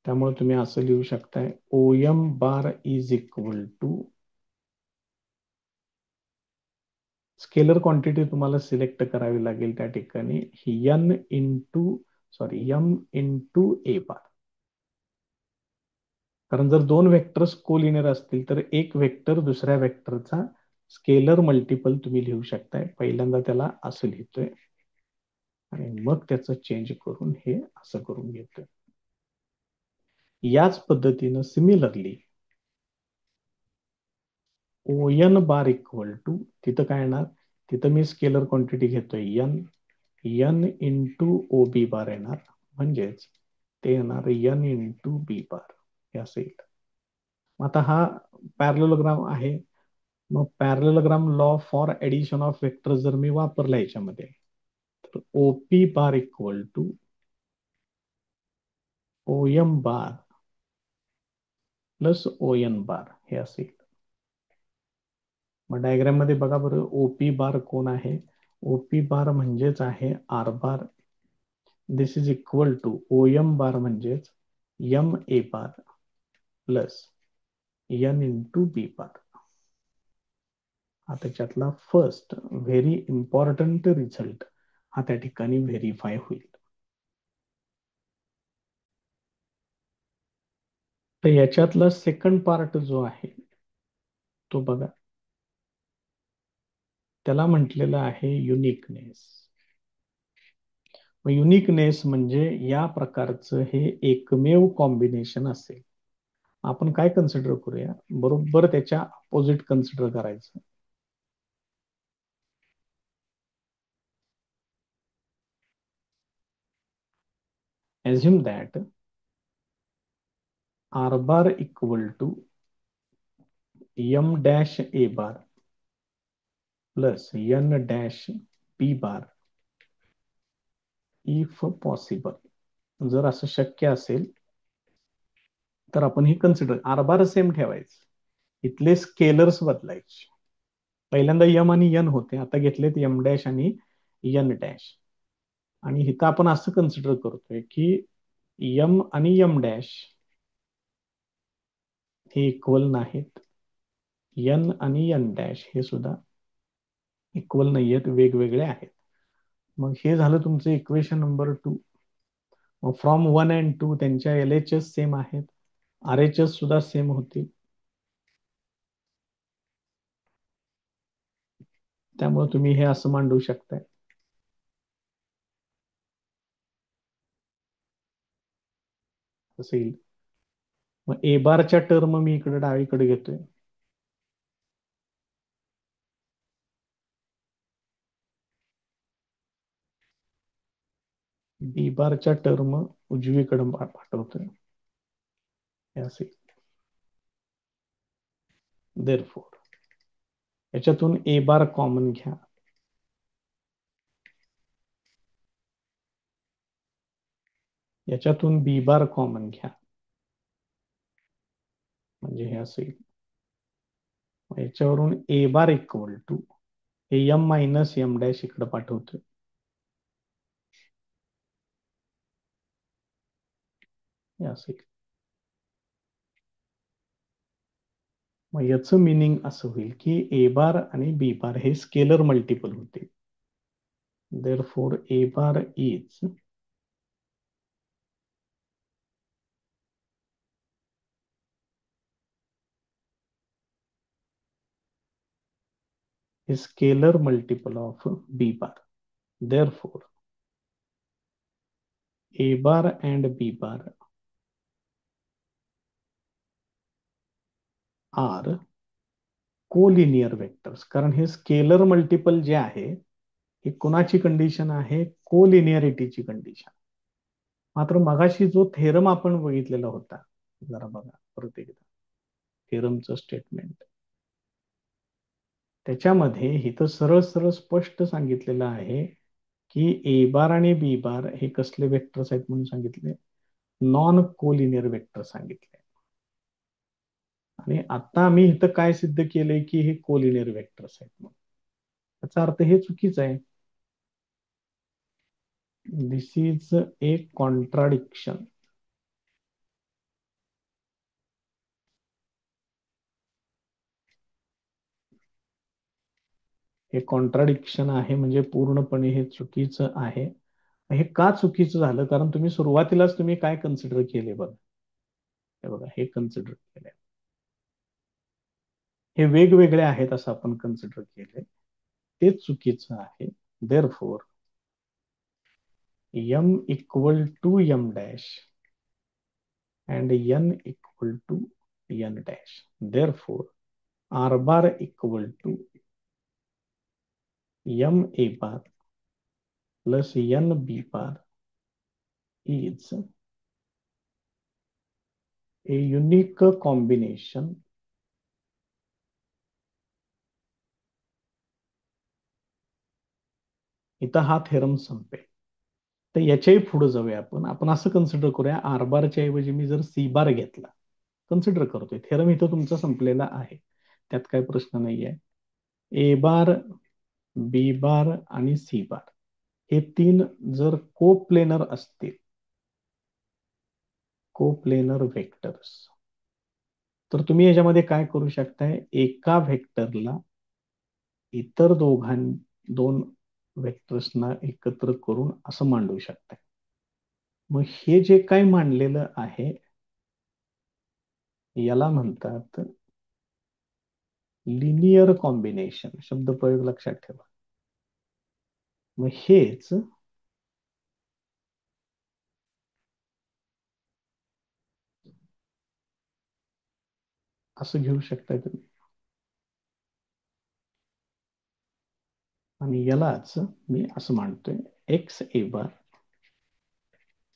त्यामुळे तुम्ही असं लिहू शकताय, O M bar is equal to scalar quantity तुम्हाला सिलेक्ट करावी लागेल त्या ठिकाणी, N into M into A bar. कारण जर दोन वेक्टर्स कोलिनियर असतील तर एक वेक्टर दुसऱ्या वेक्टरचा स्केलर मल्टिपल तुम्ही लिहू शकताय. पहिल्यांदा त्याला असं लिहितोय आणि मग त्याचं चेंज करून हे असं करून घेतोय. याच पद्धतीनं similarly O N bar equal to, तिथं काय येणार, तिथं मी स्केलर क्वांटिटी घेतोय N, N into O B bar येणार. म्हणजेच ते येणार एन इंटू बी बार हे असं येईल. आता हा पॅरलोग्राम आहे. मग parallelogram law for addition of vector जर मी वापरला याच्यामध्ये, तर OP bar equal to O M bar plus O N बार हे असेल. मग डायग्राम मध्ये बघा बरं, ओपी बार कोण आहे? ओपी बार म्हणजेच आहे R bar. This is equal to O M bar म्हणजेच M A bar plus N into B bar. हा त्याच्यातला फर्स्ट व्हेरी इम्पॉर्टंट रिझल्ट हा त्या ठिकाणी व्हेरीफाय होईल. तर याच्यातला सेकंड पार्ट जो आहे तो बघा, त्याला म्हटलेलं आहे युनिकनेस. युनिकनेस म्हणजे या प्रकारचं हे एकमेव कॉम्बिनेशन असेल. आपण काय कन्सिडर करूया, बरोबर त्याच्या अपोजिट कन्सिडर करायचं. assume that r bar equal to m dash a bar plus n dash b bar if possible. जर असं शक्य असेल तर आपण हे कन्सिडर, आर बार सेम ठेवायचं, इथले स्केलर्स बदलायचे. पहिल्यांदा यम आणि यन होते, आता घेतलेत यम डॅश आणि यन डॅश. आणि इथं आपण असं कन्सिडर करतोय की यम आणि यम डॅश हे इक्वल नाहीत, यन आणि यन डॅश हे सुद्धा इक्वल नाही आहेत, वेगवेगळे आहेत. मग हे झालं तुमचं इक्वेशन नंबर 2. मग फ्रॉम 1 अँड 2 त्यांच्या एल एच एस सेम आहेत, आर एच एस सुद्धा सेम होतील. त्यामुळे तुम्ही हे असं मांडू शकताय. असं येईल. मग ए बारच्या टर्म मी इकडे डावीकडे घेतोय, बी बारच्या टर्म उजवीकडे पाठवतोय, हे असेल. देअरफॉर याच्यातून ए बार कॉमन घ्या, याच्यातून बी बार कॉमन घ्या, म्हणजे हे असेल. याच्यावरून ए बार इक्वल टू हे एम मायनस एम डॅश इकडे पाठवतोय, हे असेल. मग याचं मिनिंग असं होईल की ए बार आणि बी बार हे स्केलर मल्टिपल होते. Therefore A bar is a scalar multiple of b bar. Therefore, a bar and b bar are collinear vectors. कारण हे स्केलर मल्टिपल जे आहे हे कोणाची कंडिशन आहे? कोलिनियरिटीची कंडिशन. मात्र मगाशी जो थेरम आपण बघितलेला होता, जरा बघा परत एकदा थेरमचं स्टेटमेंट, त्याच्यामध्ये इथं सरळ सरळ स्पष्ट सांगितलेलं आहे की ए बार आणि बी बार हे कसले वेक्टर्स आहेत म्हणून सांगितले? नॉन कोलिनियर वेक्टर सांगितले. आणि आता आम्ही इथं काय सिद्ध केलंय की हे कोलिनियर वेक्टर्स आहेत म्हणून. त्याचा अर्थ हे चुकीचं आहे. दिस इज ए कॉन्ट्राडिक्शन. हे कॉन्ट्राडिक्शन आहे, म्हणजे पूर्णपणे हे चुकीचं आहे. हे का चुकीचं झालं? कारण तुम्ही सुरुवातीलाच तुम्ही काय कन्सिडर केले बघा, हे बघा हे कन्सिडर केले, हे वेगवेगळे आहेत असं आपण कन्सिडर केले, ते चुकीचं आहे. Therefore M equal to M dash and n equal to n dash. Therefore, r bar equal to m a bar plus n b bar is a unique combination इथं हा थेरम संपेल. तर याच्याही पुढे जाऊया आपण. आपण असं कन्सिडर करूया, आर बारच्या ऐवजी मी जर सी बार घेतला, कन्सिडर करतोय, थेरम इथं तुमचा संपलेला आहे, त्यात काही प्रश्न नाहीये. ए बार, बी बार आणि सी बार हे तीन जर कोप्लेनर असतील, कोप्लेनर व्हेक्टर्स, तर तुम्ही याच्यामध्ये काय करू शकताय, एका व्हेक्टरला इतर दोन व्हेक्टर्सना एकत्र करून असं मांडू शकताय. मग हे जे काही मांडलेलं आहे याला म्हणतात लिनियर कॉम्बिनेशन. शब्दप्रयोग लक्षात ठेवा. मग हेच असं घेऊ शकताय तुम्ही. आणि यालाच मी असं मांडतोय, X A bar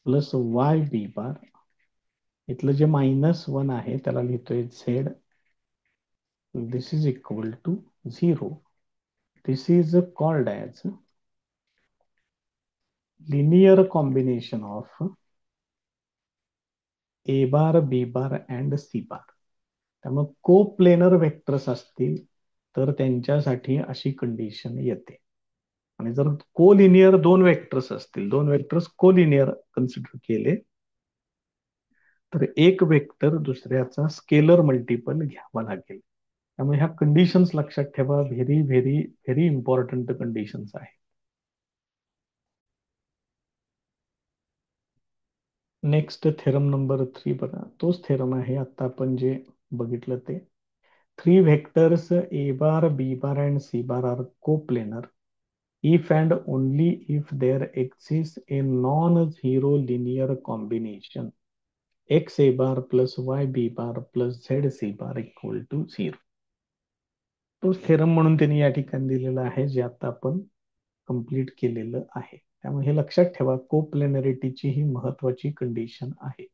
plus Y B bar, इथलं जे -1 आहे त्याला लिहितोय Z, this is equal to 0. This is called as linear combination of A bar, B bar and C bar. त्यामुळे कोप्लेनर व्हेक्टर्स असतील तर त्यांच्यासाठी अशी कंडिशन येते. आणि जर कोलिनियर दोन व्हेक्टर्स असतील, दोन व्हेक्टर्स कोलिनियर कन्सिडर केले, तर एक वेक्टर दुसऱ्याचा स्केलर मल्टिपल घ्यावा लागेल. त्यामुळे ह्या कंडिशन्स लक्षात ठेवा. Very very very important conditions आहेत. नेक्स्ट थेरम नंबर 3 बघा. तोच थेरम आहे आता आपण जे बघितलं ते. 3 vectors A bar, B bar and C bar are coplanar if and only if there exists a non-zero linear combination x a bar plus y b bar plus z c bar equal to 0. तो theorem म्हणून त्यांनी या ठिकाणी दिलेला आहे, जे आता आपण कंप्लीट केलेलं आहे. त्यामुळे हे लक्षात ठेवा, कोप्लेनरिटीची ही महत्वाची कंडिशन आहे.